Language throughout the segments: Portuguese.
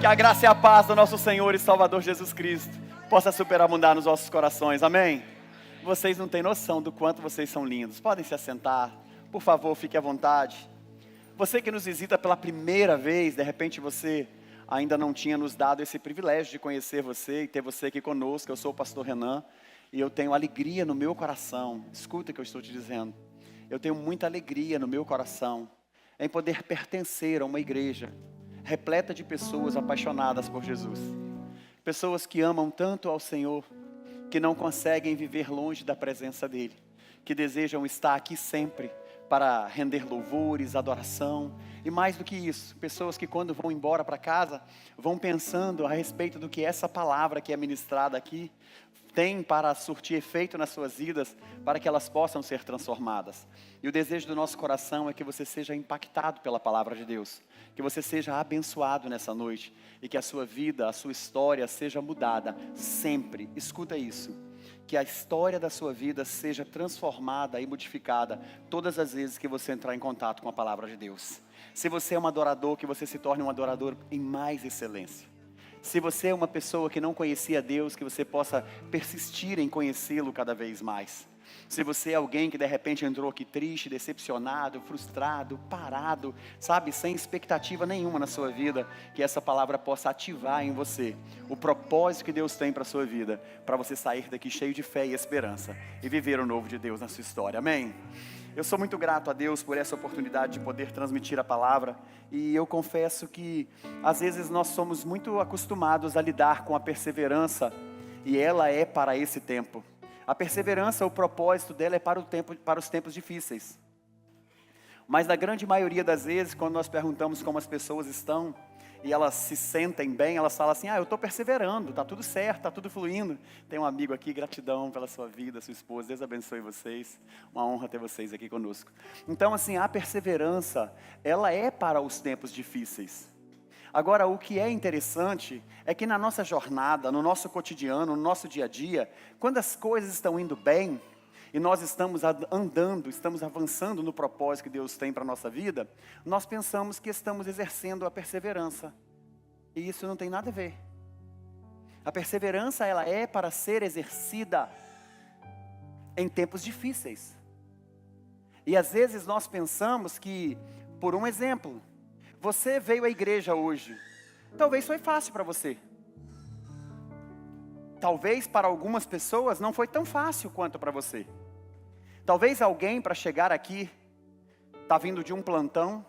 Que a graça e a paz do nosso Senhor e Salvador Jesus Cristo possa superabundar nos nossos corações, amém? Vocês não têm noção do quanto vocês são lindos. Podem se assentar, por favor, fique à vontade. Você que nos visita pela primeira vez, de repente você ainda não tinha nos dado esse privilégio de conhecer você e ter você aqui conosco. Eu sou o pastor Renan e eu tenho alegria no meu coração. Escuta o que eu estou te dizendo. Eu tenho muita alegria no meu coração em poder pertencer a uma igreja repleta de pessoas apaixonadas por Jesus. Pessoas que amam tanto ao Senhor, que não conseguem viver longe da presença dEle, que desejam estar aqui sempre para render louvores, adoração, e mais do que isso, pessoas que quando vão embora para casa, vão pensando a respeito do que essa palavra que é ministrada aqui tem para surtir efeito nas suas vidas, para que elas possam ser transformadas. E o desejo do nosso coração é que você seja impactado pela palavra de Deus, que você seja abençoado nessa noite, e que a sua vida, a sua história seja mudada sempre. Escuta isso, que a história da sua vida seja transformada e modificada todas as vezes que você entrar em contato com a palavra de Deus. Se você é um adorador, que você se torne um adorador em mais excelência. Se você é uma pessoa que não conhecia Deus, que você possa persistir em conhecê-lo cada vez mais. Se você é alguém que de repente entrou aqui triste, decepcionado, frustrado, parado, sabe, sem expectativa nenhuma na sua vida, que essa palavra possa ativar em você o propósito que Deus tem para a sua vida, para você sair daqui cheio de fé e esperança e viver o novo de Deus na sua história, amém? Eu sou muito grato a Deus por essa oportunidade de poder transmitir a palavra, e eu confesso que às vezes nós somos muito acostumados a lidar com a perseverança, e ela é para esse tempo. A perseverança, o propósito dela é para os tempos difíceis. Mas na grande maioria das vezes, quando nós perguntamos como as pessoas estão, e elas se sentem bem, elas falam assim: eu estou perseverando, está tudo certo, está tudo fluindo. Tem um amigo aqui, gratidão pela sua vida, sua esposa, Deus abençoe vocês. Uma honra ter vocês aqui conosco. Então assim, a perseverança, ela é para os tempos difíceis. Agora, o que é interessante é que na nossa jornada, no nosso cotidiano, no nosso dia a dia, quando as coisas estão indo bem, e nós estamos andando, estamos avançando no propósito que Deus tem para a nossa vida, nós pensamos que estamos exercendo a perseverança. E isso não tem nada a ver. A perseverança, ela é para ser exercida em tempos difíceis. E às vezes nós pensamos que, por um exemplo, você veio à igreja hoje, talvez foi fácil para você. Talvez para algumas pessoas não foi tão fácil quanto para você. Talvez alguém para chegar aqui, está vindo de um plantão,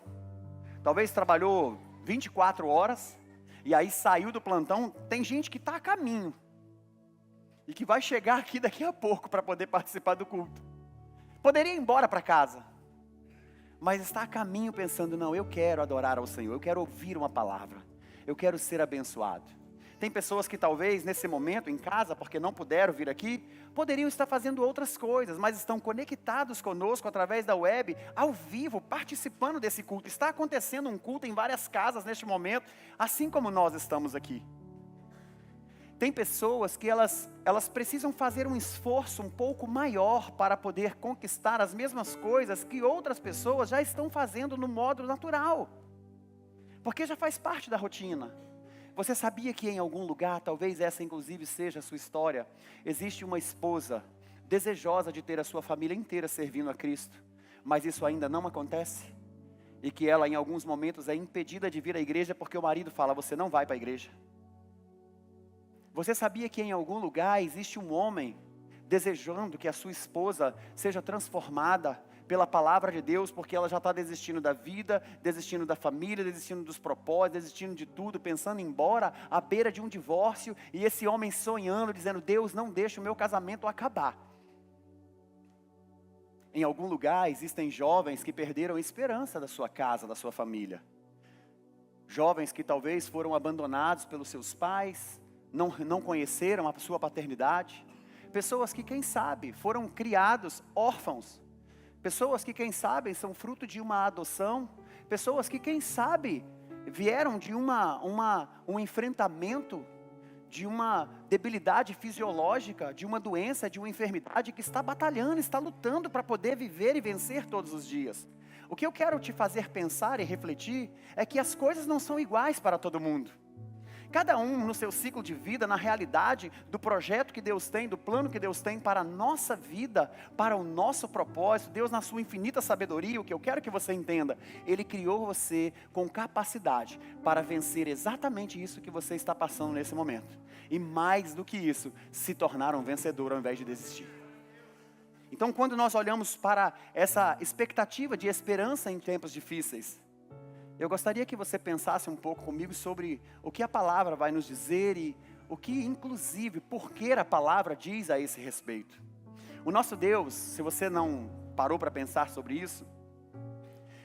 talvez trabalhou 24 horas, e aí saiu do plantão. Tem gente que está a caminho, e que vai chegar aqui daqui a pouco para poder participar do culto. Poderia ir embora para casa, mas está a caminho pensando: não, eu quero adorar ao Senhor, eu quero ouvir uma palavra, eu quero ser abençoado. Tem pessoas que talvez nesse momento em casa, porque não puderam vir aqui, poderiam estar fazendo outras coisas, mas estão conectados conosco através da web, ao vivo, participando desse culto. Está acontecendo um culto em várias casas neste momento, assim como nós estamos aqui. Tem pessoas que elas precisam fazer um esforço um pouco maior para poder conquistar as mesmas coisas que outras pessoas já estão fazendo no modo natural, porque já faz parte da rotina. Você sabia que em algum lugar, talvez essa inclusive seja a sua história, existe uma esposa desejosa de ter a sua família inteira servindo a Cristo, mas isso ainda não acontece? E que ela em alguns momentos é impedida de vir à igreja porque o marido fala: você não vai para a igreja. Você sabia que em algum lugar existe um homem desejando que a sua esposa seja transformada pela palavra de Deus, porque ela já está desistindo da vida, desistindo da família, desistindo dos propósitos, desistindo de tudo, pensando em ir embora, à beira de um divórcio, e esse homem sonhando, dizendo: Deus, não deixe o meu casamento acabar. Em algum lugar existem jovens que perderam a esperança da sua casa, da sua família. Jovens que talvez foram abandonados pelos seus pais, não conheceram a sua paternidade. Pessoas que, quem sabe, foram criados órfãos. Pessoas que, quem sabe, são fruto de uma adoção. Pessoas que, quem sabe, vieram de um enfrentamento, de uma debilidade fisiológica, de uma doença, de uma enfermidade, que está batalhando, está lutando para poder viver e vencer todos os dias. O que eu quero te fazer pensar e refletir é que as coisas não são iguais para todo mundo. Cada um no seu ciclo de vida, na realidade do projeto que Deus tem, do plano que Deus tem para a nossa vida, para o nosso propósito. Deus, na sua infinita sabedoria, o que eu quero que você entenda, Ele criou você com capacidade para vencer exatamente isso que você está passando nesse momento. E mais do que isso, se tornar um vencedor ao invés de desistir. Então, quando nós olhamos para essa expectativa de esperança em tempos difíceis, eu gostaria que você pensasse um pouco comigo sobre o que a palavra vai nos dizer e o que, inclusive, por que a palavra diz a esse respeito. O nosso Deus, se você não parou para pensar sobre isso,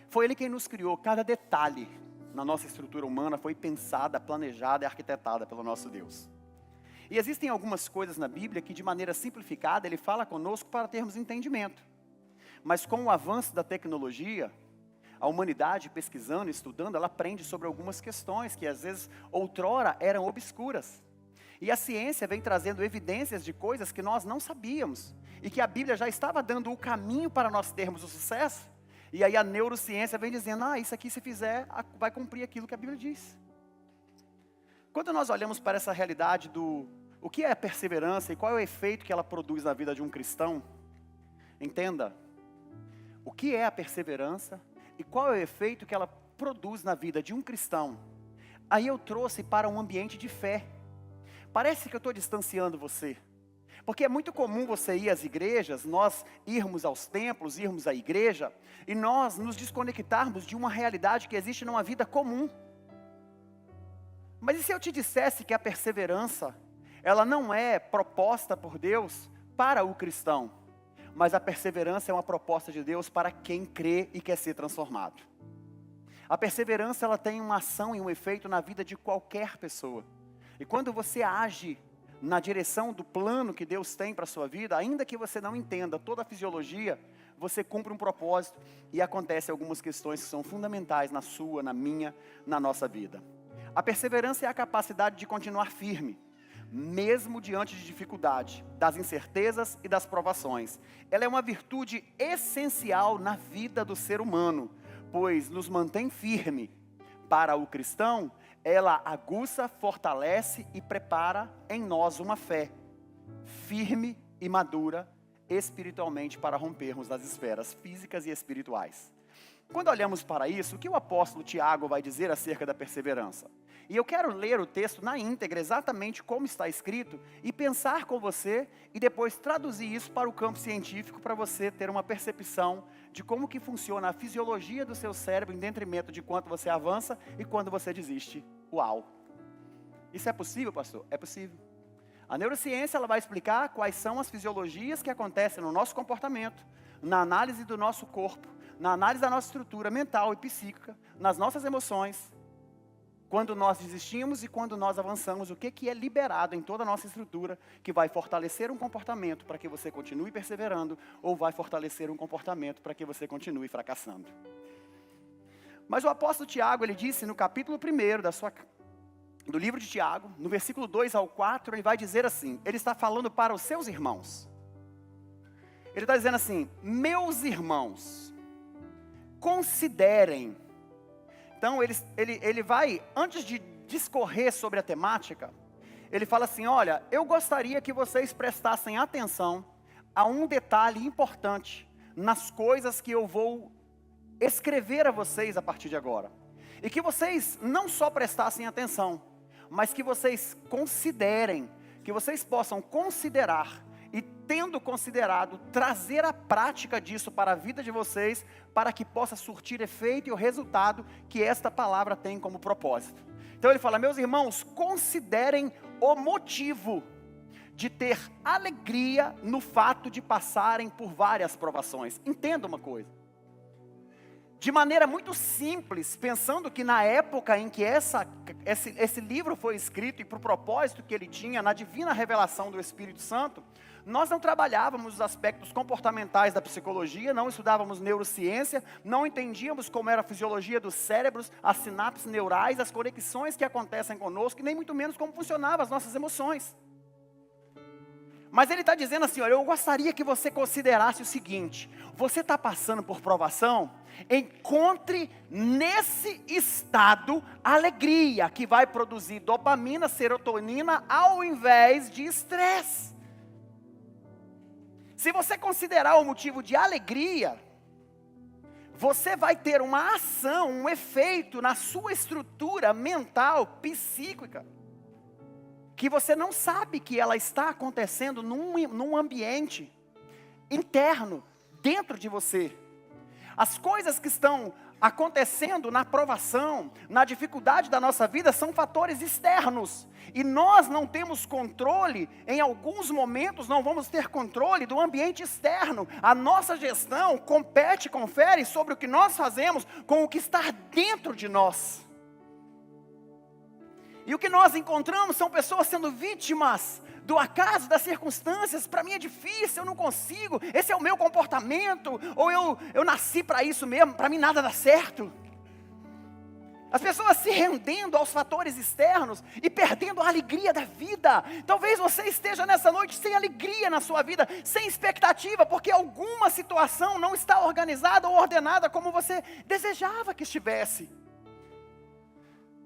foi Ele quem nos criou. Cada detalhe na nossa estrutura humana foi pensada, planejada e arquitetada pelo nosso Deus. E existem algumas coisas na Bíblia que, de maneira simplificada, Ele fala conosco para termos entendimento. Mas com o avanço da tecnologia, a humanidade, pesquisando, estudando, ela aprende sobre algumas questões que às vezes outrora eram obscuras. E a ciência vem trazendo evidências de coisas que nós não sabíamos. E que a Bíblia já estava dando o caminho para nós termos o sucesso. E aí a neurociência vem dizendo, isso aqui se fizer, vai cumprir aquilo que a Bíblia diz. Quando nós olhamos para essa realidade o que é a perseverança e qual é o efeito que ela produz na vida de um cristão, entenda, o que é a perseverança e qual é o efeito que ela produz na vida de um cristão. Aí eu trouxe para um ambiente de fé. Parece que eu estou distanciando você. Porque é muito comum você ir às igrejas, nós irmos aos templos, irmos à igreja, e nós nos desconectarmos de uma realidade que existe numa vida comum. Mas e se eu te dissesse que a perseverança, ela não é proposta por Deus para o cristão? Mas a perseverança é uma proposta de Deus para quem crê e quer ser transformado. A perseverança, ela tem uma ação e um efeito na vida de qualquer pessoa. E quando você age na direção do plano que Deus tem para a sua vida, ainda que você não entenda toda a fisiologia, você cumpre um propósito e acontecem algumas questões que são fundamentais na sua, na minha, na nossa vida. A perseverança é a capacidade de continuar firme, mesmo diante de dificuldade, das incertezas e das provações. Ela é uma virtude essencial na vida do ser humano, pois nos mantém firme. Para o cristão, ela aguça, fortalece e prepara em nós uma fé firme e madura espiritualmente para rompermos nas esferas físicas e espirituais. Quando olhamos para isso, o que o apóstolo Tiago vai dizer acerca da perseverança? E eu quero ler o texto na íntegra, exatamente como está escrito, e pensar com você, e depois traduzir isso para o campo científico, para você ter uma percepção de como que funciona a fisiologia do seu cérebro, em detrimento de quanto você avança e quando você desiste. Uau! Isso é possível, pastor? É possível. A neurociência, ela vai explicar quais são as fisiologias que acontecem no nosso comportamento, na análise do nosso corpo, na análise da nossa estrutura mental e psíquica, nas nossas emoções, quando nós desistimos e quando nós avançamos, o que é liberado em toda a nossa estrutura, que vai fortalecer um comportamento para que você continue perseverando, ou vai fortalecer um comportamento para que você continue fracassando. Mas o apóstolo Tiago, ele disse no capítulo 1 do livro de Tiago, no versículo 2 ao 4, ele vai dizer assim, ele está falando para os seus irmãos. Ele está dizendo assim, meus irmãos, considerem. Então ele vai, antes de discorrer sobre a temática, ele fala assim, olha, eu gostaria que vocês prestassem atenção a um detalhe importante nas coisas que eu vou escrever a vocês a partir de agora. E que vocês não só prestassem atenção, mas que vocês considerem, que vocês possam considerar e, tendo considerado, trazer a prática disso para a vida de vocês, para que possa surtir efeito e o resultado que esta palavra tem como propósito. Então ele fala, meus irmãos, considerem o motivo de ter alegria no fato de passarem por várias provações. Entenda uma coisa. De maneira muito simples, pensando que na época em que esse livro foi escrito e para o propósito que ele tinha, na divina revelação do Espírito Santo, nós não trabalhávamos os aspectos comportamentais da psicologia, não estudávamos neurociência, não entendíamos como era a fisiologia dos cérebros, as sinapses neurais, as conexões que acontecem conosco, e nem muito menos como funcionavam as nossas emoções. Mas ele está dizendo assim, olha, eu gostaria que você considerasse o seguinte, você está passando por provação, Encontre nesse estado alegria, que vai produzir dopamina, serotonina, ao invés de estresse. Se você considerar o motivo de alegria, você vai ter uma ação, um efeito na sua estrutura mental, psíquica, que você não sabe que ela está acontecendo num ambiente interno, dentro de você. As coisas que estão acontecendo na provação, na dificuldade da nossa vida, são fatores externos. E nós não temos controle, em alguns momentos não vamos ter controle do ambiente externo. A nossa gestão confere sobre o que nós fazemos com o que está dentro de nós. E o que nós encontramos são pessoas sendo vítimas do acaso, das circunstâncias. Para mim é difícil, eu não consigo, esse é o meu comportamento, ou eu nasci para isso mesmo, para mim nada dá certo. As pessoas se rendendo aos fatores externos e perdendo a alegria da vida. Talvez você esteja nessa noite sem alegria na sua vida, sem expectativa, porque alguma situação não está organizada ou ordenada como você desejava que estivesse.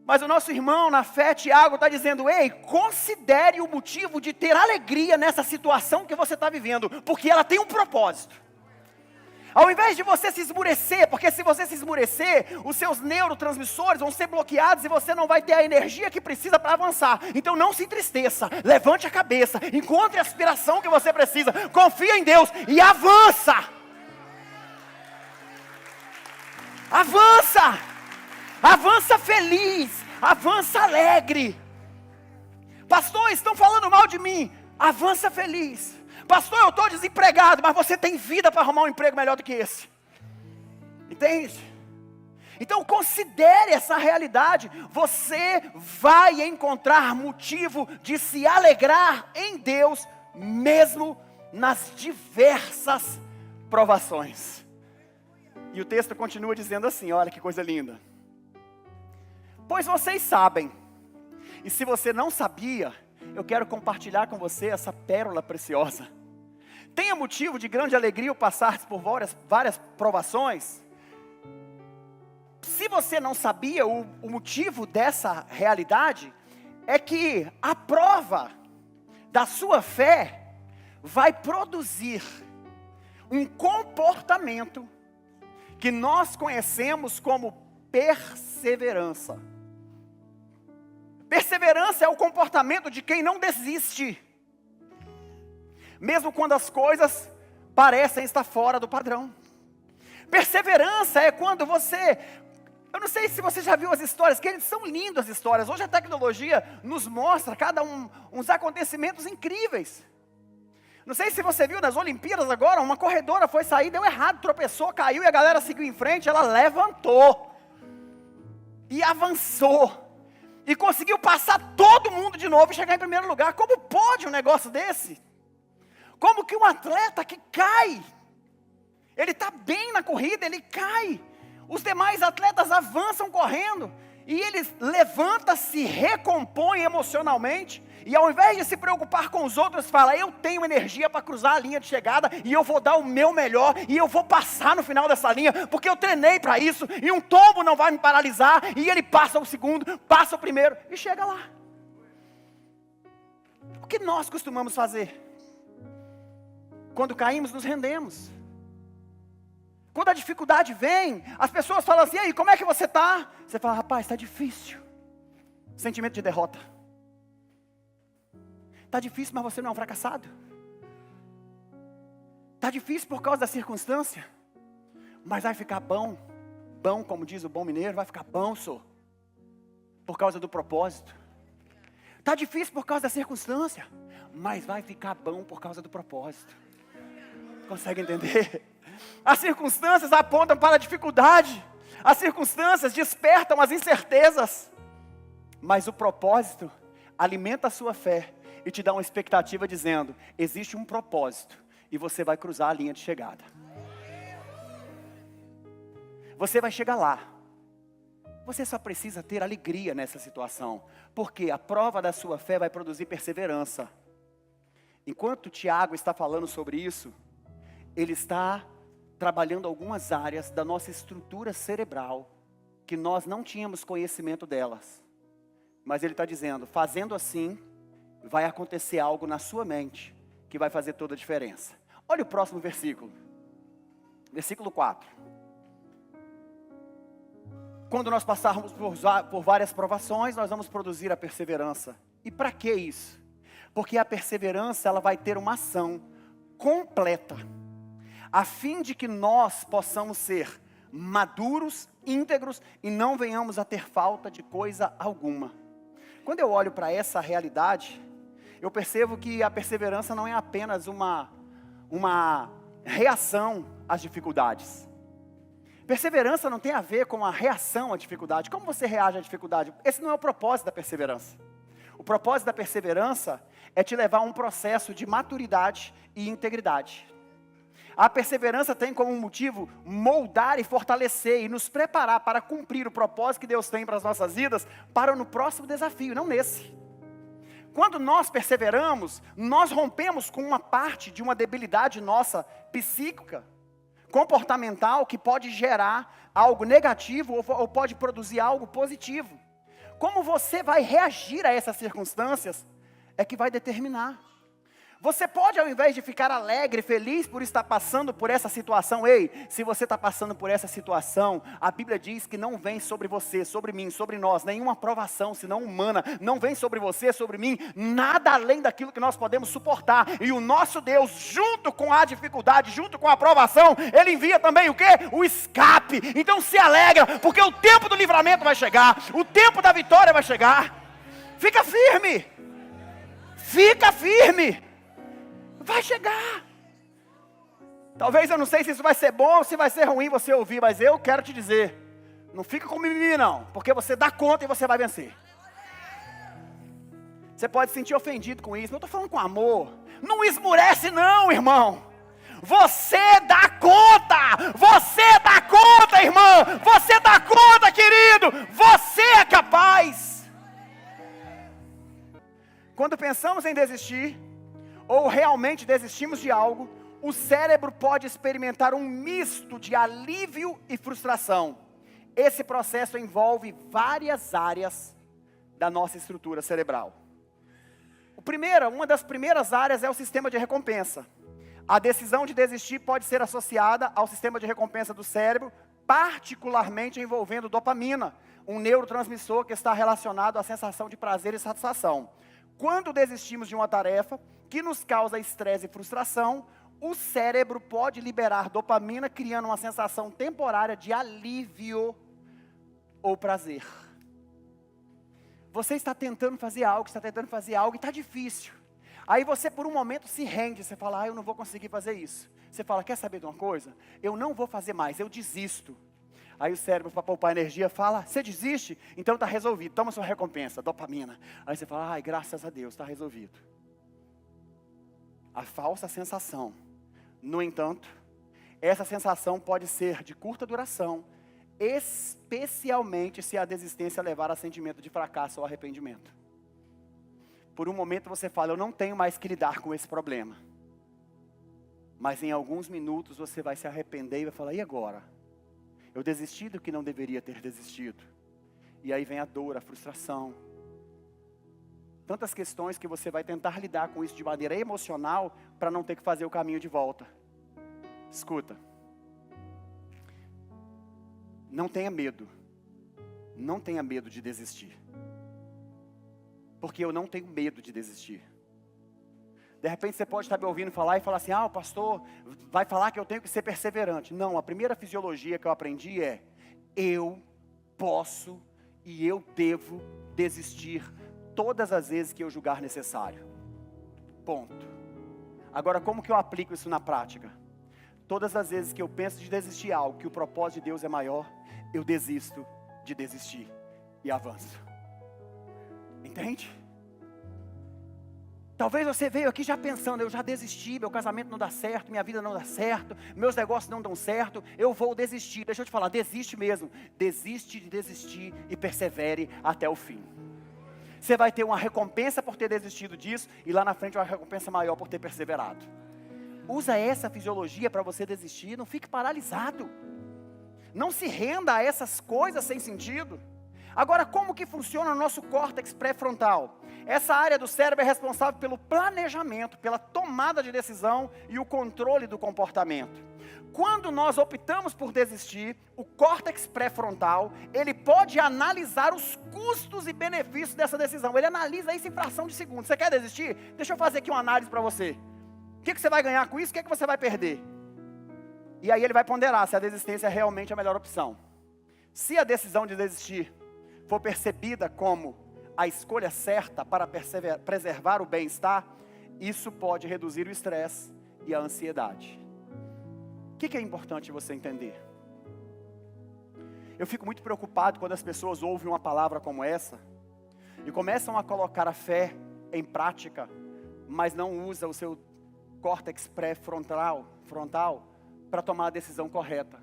Mas o nosso irmão na fé, Tiago, está dizendo: ei, considere o motivo de ter alegria nessa situação que você está vivendo, porque ela tem um propósito. Ao invés de você se esmurecer, porque se você se esmurecer, os seus neurotransmissores vão ser bloqueados e você não vai ter a energia que precisa para avançar. Então não se entristeça, levante a cabeça, encontre a inspiração que você precisa, confia em Deus e avança. Avança, avança feliz, avança alegre. Pastor, estão falando mal de mim, avança feliz. Pastor, eu estou desempregado, mas você tem vida para arrumar um emprego melhor do que esse. Entende? Então considere essa realidade. Você vai encontrar motivo de se alegrar em Deus, mesmo nas diversas provações. E o texto continua dizendo assim, olha que coisa linda. Pois vocês sabem, e se você não sabia, eu quero compartilhar com você essa pérola preciosa. Tenha motivo de grande alegria ao passar por várias provações. Se você não sabia, o motivo dessa realidade é que a prova da sua fé vai produzir um comportamento que nós conhecemos como perseverança. Perseverança é o comportamento de quem não desiste, mesmo quando as coisas parecem estar fora do padrão. Perseverança é quando você... Eu não sei se você já viu as histórias, que são lindas as histórias. Hoje a tecnologia nos mostra uns acontecimentos incríveis. Não sei se você viu nas Olimpíadas agora, uma corredora foi sair, deu errado, tropeçou, caiu e a galera seguiu em frente, ela levantou e avançou. E conseguiu passar todo mundo de novo e chegar em primeiro lugar. Como pode um negócio desse? Como que um atleta que cai, ele está bem na corrida, ele cai. Os demais atletas avançam correndo. E ele levanta, se recompõe emocionalmente. E ao invés de se preocupar com os outros, fala: eu tenho energia para cruzar a linha de chegada. E eu vou dar o meu melhor. E eu vou passar no final dessa linha. Porque eu treinei para isso. E um tombo não vai me paralisar. E ele passa o segundo, passa o primeiro e chega lá. O que nós costumamos fazer? Quando caímos, nos rendemos. Quando a dificuldade vem, as pessoas falam assim: e aí, como é que você está? Você fala: rapaz, está difícil. Sentimento de derrota. Está difícil, mas você não é um fracassado. Está difícil por causa da circunstância, mas vai ficar bom. Bom, como diz o bom mineiro, vai ficar bom, só. Por causa do propósito. Está difícil por causa da circunstância, mas vai ficar bom por causa do propósito. Consegue entender? As circunstâncias apontam para a dificuldade. As circunstâncias despertam as incertezas. Mas o propósito alimenta a sua fé e te dá uma expectativa dizendo: existe um propósito e você vai cruzar a linha de chegada. Você vai chegar lá. Você só precisa ter alegria nessa situação, porque a prova da sua fé vai produzir perseverança. Enquanto Tiago está falando sobre isso, ele está trabalhando algumas áreas da nossa estrutura cerebral, que nós não tínhamos conhecimento delas. Mas Ele está dizendo, fazendo assim, vai acontecer algo na sua mente, que vai fazer toda a diferença. Olha o próximo versículo. Versículo 4. Quando nós passarmos por várias provações, nós vamos produzir a perseverança. E para que isso? Porque a perseverança, ela vai ter uma ação completa, a fim de que nós possamos ser maduros, íntegros e não venhamos a ter falta de coisa alguma. Quando eu olho para essa realidade, eu percebo que a perseverança não é apenas uma reação às dificuldades. Perseverança não tem a ver com a reação à dificuldade. Como você reage à dificuldade? Esse não é o propósito da perseverança. O propósito da perseverança é te levar a um processo de maturidade e integridade. A perseverança tem como motivo moldar e fortalecer e nos preparar para cumprir o propósito que Deus tem para as nossas vidas, para no próximo desafio, não nesse. Quando nós perseveramos, nós rompemos com uma parte de uma debilidade nossa psíquica, comportamental, que pode gerar algo negativo ou pode produzir algo positivo. Como você vai reagir a essas circunstâncias é que vai determinar. Você pode, ao invés de ficar alegre, feliz por estar passando por essa situação, ei, se você está passando por essa situação, a Bíblia diz que não vem sobre você, sobre mim, sobre nós, nenhuma provação, senão humana, não vem sobre você, sobre mim, nada além daquilo que nós podemos suportar. E o nosso Deus, junto com a dificuldade, junto com a provação, Ele envia também o quê? O escape. Então se alegra, porque o tempo do livramento vai chegar, o tempo da vitória vai chegar. Fica firme, fica firme. Vai chegar. Talvez eu não sei se isso vai ser bom ou se vai ser ruim você ouvir, mas eu quero te dizer, não fica com mimimi não, porque você dá conta e você vai vencer. Você pode se sentir ofendido com isso, mas eu estou falando com amor. Não esmurece não, irmão. Você dá conta. Você dá conta, irmã. Você dá conta, querido. Você é capaz. Quando pensamos em desistir, ou realmente desistimos de algo, o cérebro pode experimentar um misto de alívio e frustração. Esse processo envolve várias áreas da nossa estrutura cerebral. Uma das primeiras áreas é o sistema de recompensa. A decisão de desistir pode ser associada ao sistema de recompensa do cérebro, particularmente envolvendo dopamina, um neurotransmissor que está relacionado à sensação de prazer e satisfação. Quando desistimos de uma tarefa que nos causa estresse e frustração, o cérebro pode liberar dopamina, criando uma sensação temporária de alívio ou prazer. Você está tentando fazer algo e está difícil. Aí você por um momento se rende, você fala, eu não vou conseguir fazer isso. Você fala, quer saber de uma coisa? Eu não vou fazer mais, eu desisto. Aí o cérebro, para poupar energia, fala, você desiste? Então está resolvido, toma sua recompensa, dopamina. Aí você fala, graças a Deus, está resolvido. A falsa sensação. No entanto, essa sensação pode ser de curta duração, especialmente se a desistência levar a sentimento de fracasso ou arrependimento. Por um momento você fala, eu não tenho mais que lidar com esse problema. Mas em alguns minutos você vai se arrepender e vai falar, e agora? Eu desisti do que não deveria ter desistido. E aí vem a dor, a frustração. Tantas questões que você vai tentar lidar com isso de maneira emocional para não ter que fazer o caminho de volta. Escuta. Não tenha medo. Não tenha medo de desistir. Porque eu não tenho medo de desistir. De repente você pode estar me ouvindo falar e falar assim, o pastor vai falar que eu tenho que ser perseverante. Não, a primeira fisiologia que eu aprendi é, eu posso e eu devo desistir todas as vezes que eu julgar necessário. Ponto. Agora, como que eu aplico isso na prática? Todas as vezes que eu penso de desistir de algo, que o propósito de Deus é maior, eu desisto de desistir e avanço. Entende? Talvez você veio aqui já pensando, eu já desisti, meu casamento não dá certo, minha vida não dá certo, meus negócios não dão certo, eu vou desistir. Deixa eu te falar, desiste mesmo. Desiste de desistir e persevere até o fim. Você vai ter uma recompensa por ter desistido disso, e lá na frente uma recompensa maior por ter perseverado. Usa essa fisiologia para você desistir, não fique paralisado. Não se renda a essas coisas sem sentido. Agora, como que funciona o nosso córtex pré-frontal? Essa área do cérebro é responsável pelo planejamento, pela tomada de decisão e o controle do comportamento. Quando nós optamos por desistir, o córtex pré-frontal, ele pode analisar os custos e benefícios dessa decisão. Ele analisa isso em fração de segundo. Você quer desistir? Deixa eu fazer aqui uma análise para você. O que você vai ganhar com isso? O que você vai perder? E aí ele vai ponderar se a desistência é realmente a melhor opção. Se a decisão de desistir for percebida como a escolha certa para preservar o bem-estar, isso pode reduzir o estresse e a ansiedade. O que é importante você entender? Eu fico muito preocupado quando as pessoas ouvem uma palavra como essa e começam a colocar a fé em prática, mas não usam o seu córtex pré-frontal para tomar a decisão correta.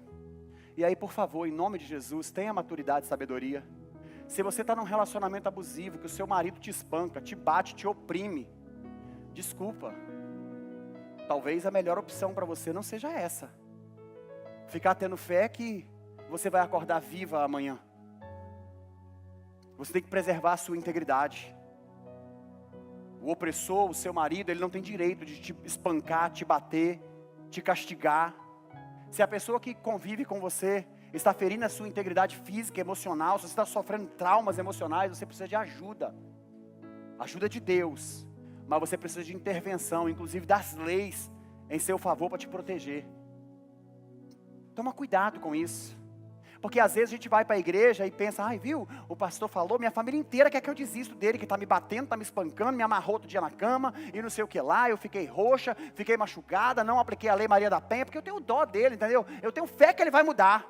E aí, por favor, em nome de Jesus, tenha maturidade e sabedoria. Se você está num relacionamento abusivo, que o seu marido te espanca, te bate, te oprime, desculpa. Talvez a melhor opção para você não seja essa. Ficar tendo fé que você vai acordar viva amanhã. Você tem que preservar a sua integridade. O opressor, o seu marido, ele não tem direito de te espancar, te bater, te castigar. Se a pessoa que convive com você está ferindo a sua integridade física, emocional, se você está sofrendo traumas emocionais, você precisa de ajuda. Ajuda de Deus. Mas você precisa de intervenção, inclusive das leis, em seu favor para te proteger. Toma cuidado com isso. Porque às vezes a gente vai para a igreja e pensa, ai viu, o pastor falou, minha família inteira quer que eu desisto dele, que está me batendo, está me espancando, me amarrou outro dia na cama, e não sei o que lá, eu fiquei roxa, fiquei machucada, não apliquei a lei Maria da Penha, porque eu tenho dó dele, entendeu? Eu tenho fé que ele vai mudar.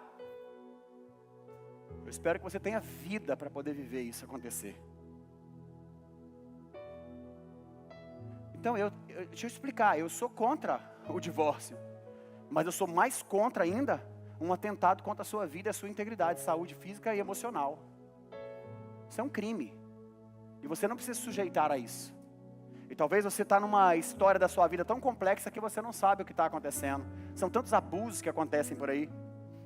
Eu espero que você tenha vida para poder viver isso acontecer. Então, deixa eu explicar, eu sou contra o divórcio, mas eu sou mais contra ainda um atentado contra a sua vida e a sua integridade, saúde física e emocional. Isso é um crime. E você não precisa se sujeitar a isso. E talvez você está numa história da sua vida tão complexa que você não sabe o que está acontecendo. São tantos abusos que acontecem por aí.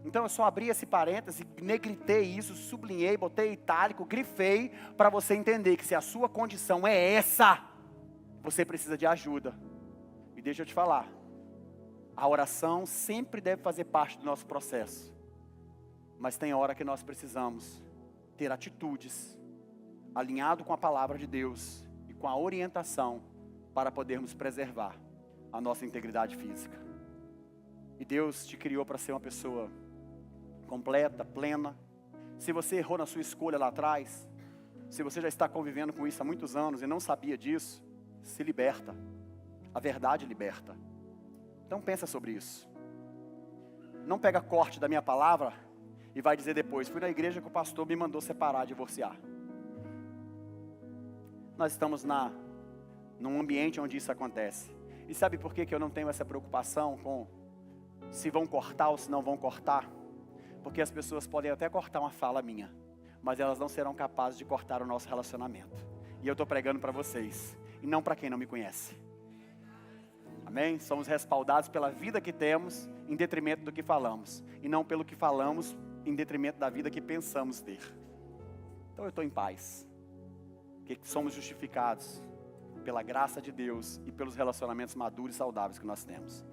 Então eu só abri esse parêntese, negritei isso, sublinhei, botei itálico, grifei, para você entender que se a sua condição é essa, você precisa de ajuda. E deixa eu te falar. A oração sempre deve fazer parte do nosso processo. Mas tem hora que nós precisamos ter atitudes alinhado com a palavra de Deus e com a orientação para podermos preservar a nossa integridade física. E Deus te criou para ser uma pessoa completa, plena. Se você errou na sua escolha lá atrás, se você já está convivendo com isso há muitos anos e não sabia disso, se liberta. A verdade liberta. Então pensa sobre isso. Não pega corte da minha palavra e vai dizer depois, fui na igreja que o pastor me mandou separar, divorciar. Nós estamos num ambiente onde isso acontece. E sabe por que eu não tenho essa preocupação com se vão cortar ou se não vão cortar? Porque as pessoas podem até cortar uma fala minha, mas elas não serão capazes de cortar o nosso relacionamento. E eu estou pregando para vocês, e não para quem não me conhece. Amém? Somos respaldados pela vida que temos, em detrimento do que falamos. E não pelo que falamos, em detrimento da vida que pensamos ter. Então eu estou em paz. Porque somos justificados pela graça de Deus e pelos relacionamentos maduros e saudáveis que nós temos.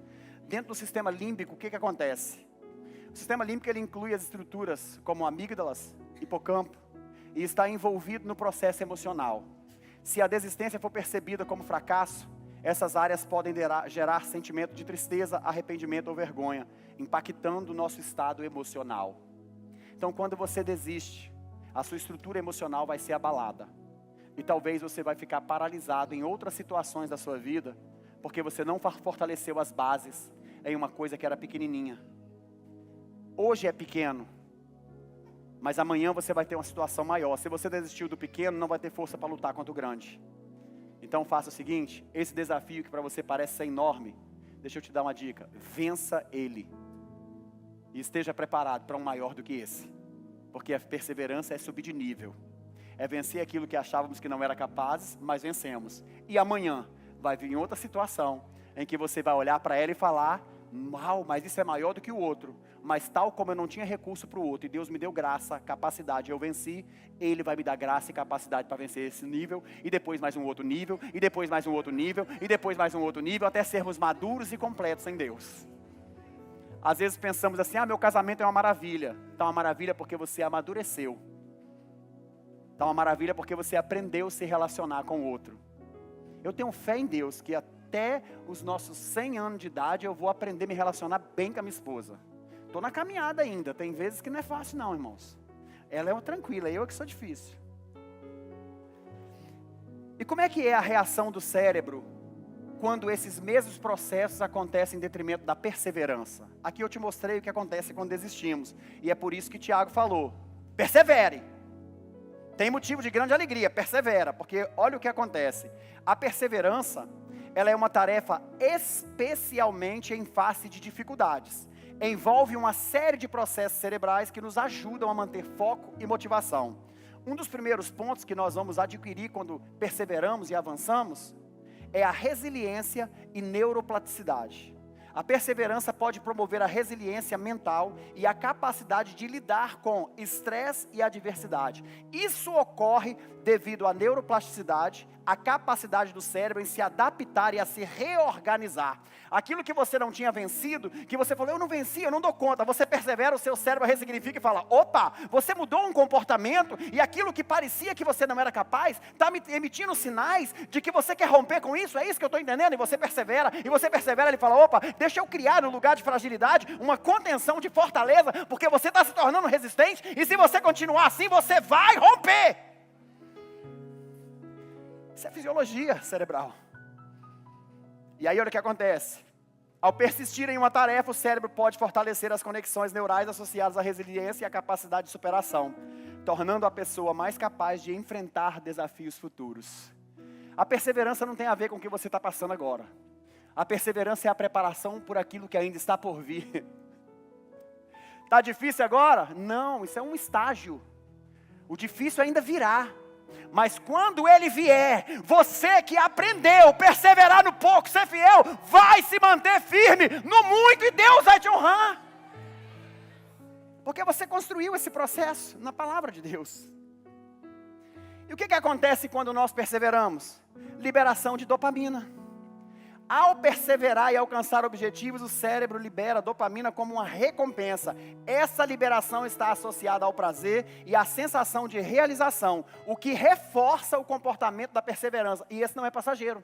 Dentro do sistema límbico, o que acontece? O sistema límbico ele inclui as estruturas como amígdalas, hipocampo, e está envolvido no processo emocional. Se a desistência for percebida como fracasso, essas áreas podem gerar sentimento de tristeza, arrependimento ou vergonha, impactando o nosso estado emocional. Então, quando você desiste, a sua estrutura emocional vai ser abalada. E talvez você vai ficar paralisado em outras situações da sua vida, porque você não fortaleceu as bases em uma coisa que era pequenininha. Hoje é pequeno, mas amanhã você vai ter uma situação maior. Se você desistiu do pequeno, não vai ter força para lutar contra o grande. Então faça o seguinte, esse desafio que para você parece ser enorme, deixa eu te dar uma dica, vença ele. E esteja preparado para um maior do que esse. Porque a perseverança é subir de nível. É vencer aquilo que achávamos que não era capazes, mas vencemos. E amanhã vai vir outra situação em que você vai olhar para ela e falar: uau, mas isso é maior do que o outro. Mas tal como eu não tinha recurso para o outro, e Deus me deu graça, capacidade, eu venci, Ele vai me dar graça e capacidade para vencer esse nível, e depois mais um outro nível, e depois mais um outro nível, e depois mais um outro nível, até sermos maduros e completos em Deus. Às vezes pensamos assim: meu casamento é uma maravilha. Está uma maravilha porque você amadureceu. Está uma maravilha porque você aprendeu a se relacionar com o outro. Eu tenho fé em Deus que até os nossos 100 anos de idade eu vou aprender a me relacionar bem com a minha esposa. Estou na caminhada ainda, tem vezes que não é fácil não, irmãos. Ela é uma tranquila, eu é que sou difícil. E como é que é a reação do cérebro quando esses mesmos processos acontecem em detrimento da perseverança? Aqui eu te mostrei o que acontece quando desistimos. E é por isso que Tiago falou: persevere. Tem motivo de grande alegria, persevera. Porque olha o que acontece. A perseverança, ela é uma tarefa especialmente em face de dificuldades. Envolve uma série de processos cerebrais que nos ajudam a manter foco e motivação. Um dos primeiros pontos que nós vamos adquirir quando perseveramos e avançamos é a resiliência e neuroplasticidade. A perseverança pode promover a resiliência mental e a capacidade de lidar com estresse e adversidade. Isso ocorre devido à neuroplasticidade, a capacidade do cérebro em se adaptar e a se reorganizar. Aquilo que você não tinha vencido, que você falou: eu não venci, eu não dou conta. Você persevera, o seu cérebro ressignifica e fala: opa, você mudou um comportamento e aquilo que parecia que você não era capaz, está emitindo sinais de que você quer romper com isso, é isso que eu estou entendendo? E você persevera, ele fala: opa, deixa eu criar no lugar de fragilidade uma contenção de fortaleza, porque você está se tornando resistente, e se você continuar assim, você vai romper. Isso é fisiologia cerebral. E aí olha o que acontece. Ao persistir em uma tarefa, o cérebro pode fortalecer as conexões neurais associadas à resiliência e à capacidade de superação, tornando a pessoa mais capaz de enfrentar desafios futuros. A perseverança não tem a ver com o que você está passando agora. A perseverança é a preparação por aquilo que ainda está por vir. Está difícil agora? Não, isso é um estágio. O difícil ainda virá. Mas quando ele vier, você que aprendeu, perseverar no pouco, ser fiel, vai se manter firme no muito e Deus vai te honrar. Porque você construiu esse processo na palavra de Deus. E o que acontece quando nós perseveramos? Liberação de dopamina. Ao perseverar e alcançar objetivos, o cérebro libera dopamina como uma recompensa. Essa liberação está associada ao prazer e à sensação de realização, o que reforça o comportamento da perseverança. E esse não é passageiro.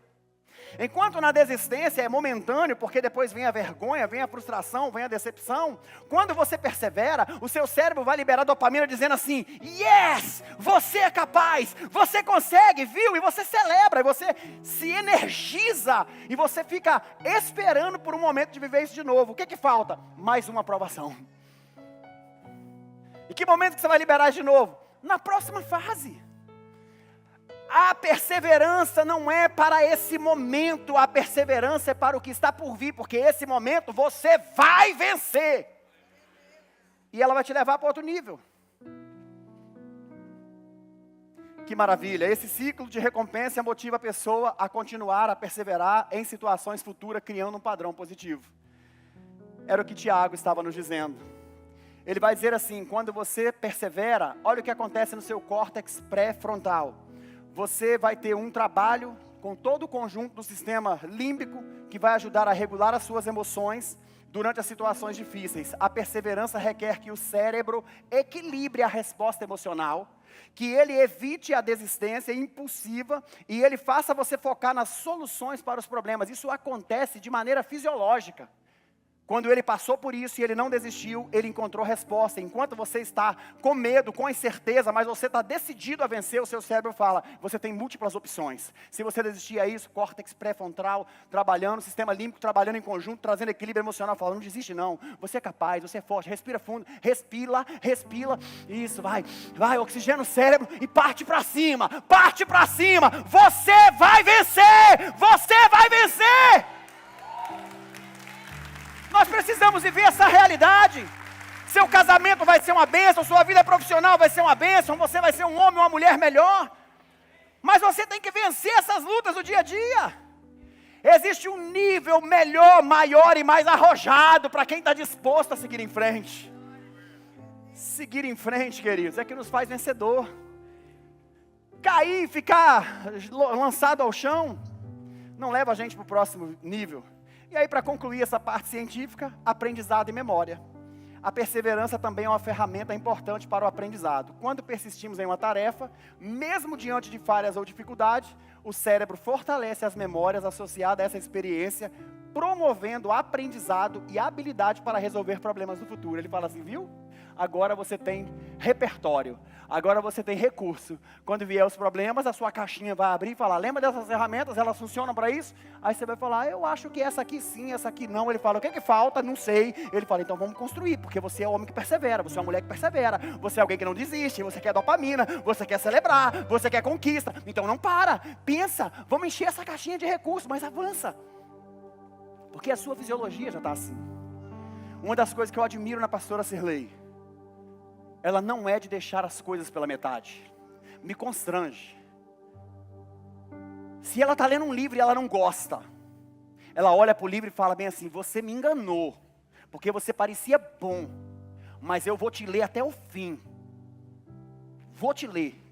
Enquanto na desistência é momentâneo, porque depois vem a vergonha, vem a frustração, vem a decepção. Quando você persevera, o seu cérebro vai liberar dopamina dizendo assim: yes, você é capaz, você consegue, viu? E você celebra, e você se energiza, e você fica esperando por um momento de viver isso de novo. O que falta? Mais uma aprovação. E que momento que você vai liberar de novo? Na próxima fase. A perseverança não é para esse momento, a perseverança é para o que está por vir, porque esse momento você vai vencer. E ela vai te levar para outro nível. Que maravilha, esse ciclo de recompensa motiva a pessoa a continuar, a perseverar em situações futuras, criando um padrão positivo. Era o que Tiago estava nos dizendo. Ele vai dizer assim: quando você persevera, olha o que acontece no seu córtex pré-frontal. Você vai ter um trabalho com todo o conjunto do sistema límbico que vai ajudar a regular as suas emoções durante as situações difíceis. A perseverança requer que o cérebro equilibre a resposta emocional, que ele evite a desistência impulsiva e ele faça você focar nas soluções para os problemas. Isso acontece de maneira fisiológica. Quando ele passou por isso e ele não desistiu, ele encontrou resposta. Enquanto você está com medo, com incerteza, mas você está decidido a vencer, o seu cérebro fala: você tem múltiplas opções. Se você desistir, é isso, córtex pré-frontal trabalhando, sistema límbico trabalhando em conjunto, trazendo equilíbrio emocional, falando: não desiste não, você é capaz, você é forte, respira fundo, respira, isso, vai, oxigena o cérebro e parte para cima, você vai vencer, Nós precisamos viver essa realidade. Seu casamento vai ser uma bênção, sua vida profissional vai ser uma bênção, você vai ser um homem ou uma mulher melhor. Mas você tem que vencer essas lutas do dia a dia. Existe um nível melhor, maior e mais arrojado para quem está disposto a seguir em frente. Seguir em frente, queridos, é que nos faz vencedor. Cair, ficar lançado ao chão, não leva a gente para o próximo nível. E aí, para concluir essa parte científica, aprendizado e memória. A perseverança também é uma ferramenta importante para o aprendizado. Quando persistimos em uma tarefa, mesmo diante de falhas ou dificuldades, o cérebro fortalece as memórias associadas a essa experiência, promovendo aprendizado e habilidade para resolver problemas no futuro. Ele fala assim, viu? Agora você tem repertório, agora você tem recurso. Quando vier os problemas, a sua caixinha vai abrir e falar, lembra dessas ferramentas, elas funcionam para isso? Aí você vai falar, eu acho que essa aqui sim, essa aqui não. Ele fala, o que que falta? Não sei. Ele fala, então vamos construir, porque você é o homem que persevera, você é uma mulher que persevera, você é alguém que não desiste, você quer dopamina, você quer celebrar, você quer conquista. Então não para, pensa, vamos encher essa caixinha de recursos, mas avança. Porque a sua fisiologia já está assim. Uma das coisas que eu admiro na pastora Cirlei, ela não é de deixar as coisas pela metade. Me constrange. Se ela está lendo um livro e ela não gosta, ela olha para o livro e fala bem assim, você me enganou, porque você parecia bom, mas eu vou te ler até o fim. Vou te ler.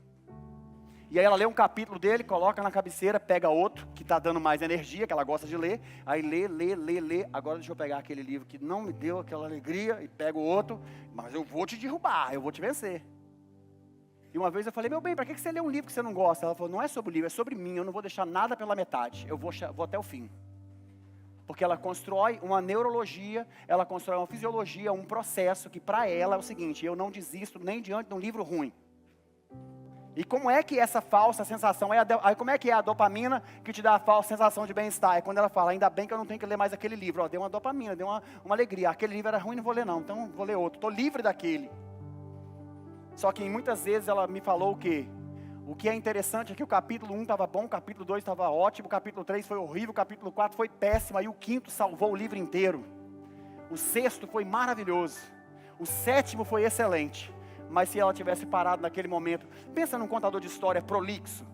E aí ela lê um capítulo dele, coloca na cabeceira, pega outro, que está dando mais energia, que ela gosta de ler. Aí lê. Agora deixa eu pegar aquele livro que não me deu aquela alegria, e pego outro, mas eu vou te derrubar, eu vou te vencer. E uma vez eu falei, meu bem, para que você lê um livro que você não gosta? Ela falou, não é sobre o livro, é sobre mim, eu não vou deixar nada pela metade, eu vou até o fim. Porque ela constrói uma neurologia, ela constrói uma fisiologia, um processo que para ela é o seguinte, eu não desisto nem diante de um livro ruim. E como é que essa falsa sensação, aí como é que é a dopamina que te dá a falsa sensação de bem-estar? É quando ela fala, ainda bem que eu não tenho que ler mais aquele livro, deu uma dopamina, deu uma alegria, aquele livro era ruim, não vou ler não, então vou ler outro, estou livre daquele. Só que muitas vezes ela me falou o quê? O que é interessante é que o capítulo 1 estava bom, o capítulo 2 estava ótimo, o capítulo 3 foi horrível, o capítulo 4 foi péssimo, aí o 5º salvou o livro inteiro. O 6º foi maravilhoso, o 7º foi excelente. Mas se ela tivesse parado naquele momento, pensa num contador de história prolixo.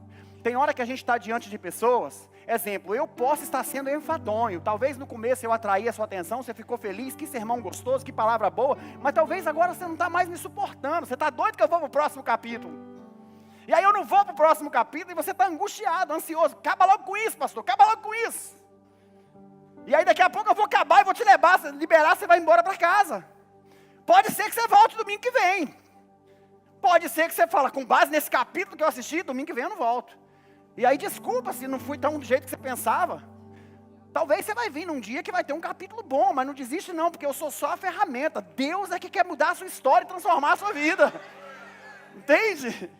Tem hora que a gente está diante de pessoas, exemplo, eu posso estar sendo enfadonho, talvez no começo eu atraí a sua atenção, você ficou feliz, que sermão gostoso, que palavra boa, mas talvez agora você não está mais me suportando, você está doido que eu vou para o próximo capítulo. E aí eu não vou para o próximo capítulo e você está angustiado, ansioso, acaba logo com isso, pastor, acaba logo com isso. E aí daqui a pouco eu vou acabar e vou te liberar, você vai embora para casa. Pode ser que você volte domingo que vem. Pode ser que você fala, com base nesse capítulo que eu assisti, domingo que vem eu não volto. E aí desculpa se não fui tão do jeito que você pensava. Talvez você vai vir num dia que vai ter um capítulo bom, mas não desiste não, porque eu sou só a ferramenta. Deus é que quer mudar a sua história e transformar a sua vida. Entende?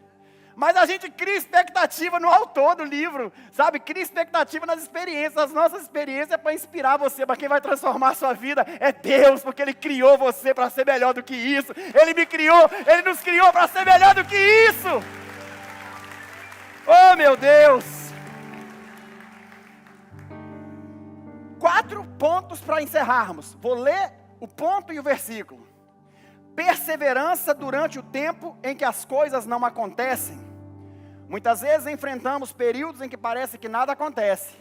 Mas a gente cria expectativa no autor do livro, sabe? Cria expectativa nas experiências. As nossas experiências é para inspirar você, para quem vai transformar a sua vida é Deus, porque Ele criou você para ser melhor do que isso. Ele me criou, Ele nos criou para ser melhor do que isso. Oh, meu Deus! 4 pontos para encerrarmos. Vou ler o ponto e o versículo. Perseverança durante o tempo em que as coisas não acontecem. Muitas vezes enfrentamos períodos em que parece que nada acontece,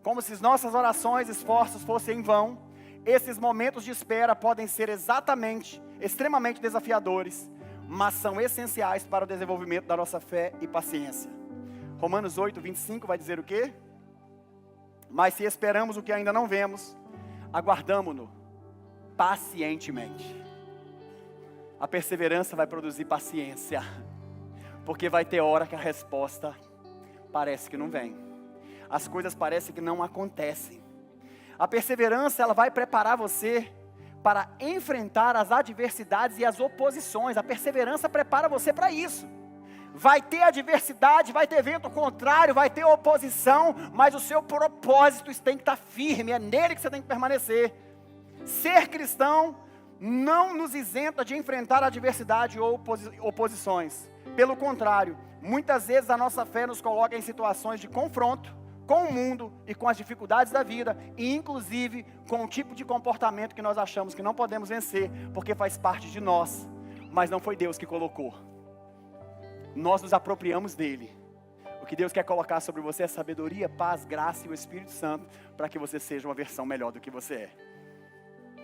como se nossas orações e esforços fossem em vão. Esses momentos de espera podem ser extremamente desafiadores, mas são essenciais para o desenvolvimento da nossa fé e paciência. Romanos 8, 25 vai dizer o quê? Mas se esperamos o que ainda não vemos, aguardamo-no pacientemente. A perseverança vai produzir paciência, porque vai ter hora que a resposta parece que não vem. As coisas parecem que não acontecem. A perseverança, ela vai preparar você para enfrentar as adversidades e as oposições. A perseverança prepara você para isso. Vai ter adversidade, vai ter vento contrário, vai ter oposição, mas o seu propósito tem que estar firme, é nele que você tem que permanecer. Ser cristão não nos isenta de enfrentar adversidade ou oposições. Pelo contrário, muitas vezes a nossa fé nos coloca em situações de confronto com o mundo e com as dificuldades da vida, e inclusive com o tipo de comportamento que nós achamos que não podemos vencer, porque faz parte de nós, mas não foi Deus que colocou. Nós nos apropriamos dele. O que Deus quer colocar sobre você é sabedoria, paz, graça e o Espírito Santo, para que você seja uma versão melhor do que você é.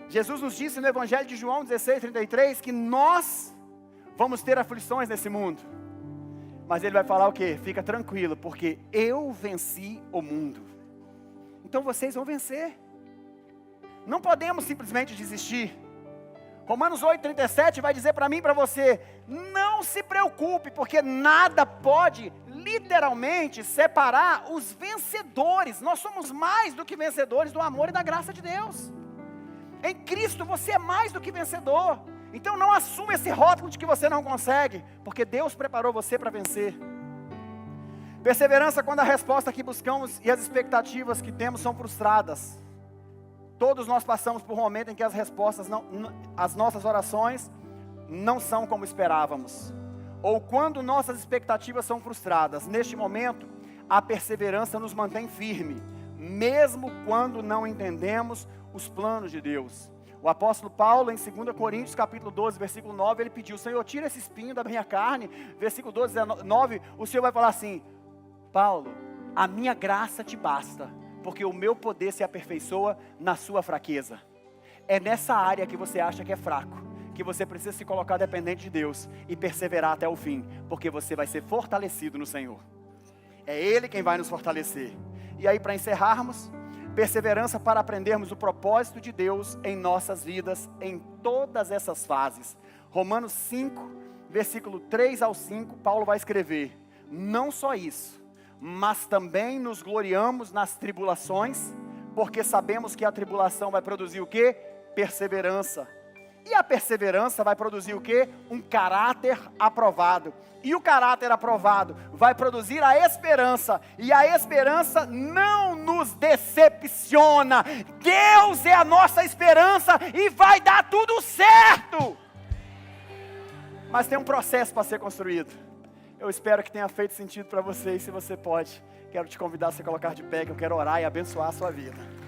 Jesus nos disse no Evangelho de João 16:33 que nós vamos ter aflições nesse mundo. Mas Ele vai falar o quê? Fica tranquilo, porque eu venci o mundo. Então vocês vão vencer. Não podemos simplesmente desistir. Romanos 8:37 vai dizer para mim e para você: não se preocupe, porque nada pode literalmente separar os vencedores. Nós somos mais do que vencedores do amor e da graça de Deus. Em Cristo você é mais do que vencedor. Então não assuma esse rótulo de que você não consegue, porque Deus preparou você para vencer. Perseverança quando a resposta que buscamos e as expectativas que temos são frustradas. Todos nós passamos por um momento em que as respostas, as nossas orações não são como esperávamos. Ou quando nossas expectativas são frustradas. Neste momento, a perseverança nos mantém firme, mesmo quando não entendemos os planos de Deus. O apóstolo Paulo, em 2 Coríntios, capítulo 12, versículo 9, ele pediu: Senhor, tira esse espinho da minha carne. Versículo 12, 19, o Senhor vai falar assim: Paulo, a minha graça te basta, porque o meu poder se aperfeiçoa na sua fraqueza. É nessa área que você acha que é fraco, que você precisa se colocar dependente de Deus e perseverar até o fim, porque você vai ser fortalecido no Senhor. É Ele quem vai nos fortalecer. E aí, para encerrarmos, perseverança para aprendermos o propósito de Deus em nossas vidas, em todas essas fases. Romanos 5, versículo 3 ao 5, Paulo vai escrever: não só isso, mas também nos gloriamos nas tribulações, porque sabemos que a tribulação vai produzir o quê? Perseverança. E a perseverança vai produzir o quê? Um caráter aprovado. E o caráter aprovado vai produzir a esperança. E a esperança não nos decepciona. Deus é a nossa esperança e vai dar tudo certo. Mas tem um processo para ser construído. Eu espero que tenha feito sentido para você. E se você pode, quero te convidar a se colocar de pé, que eu quero orar e abençoar a sua vida.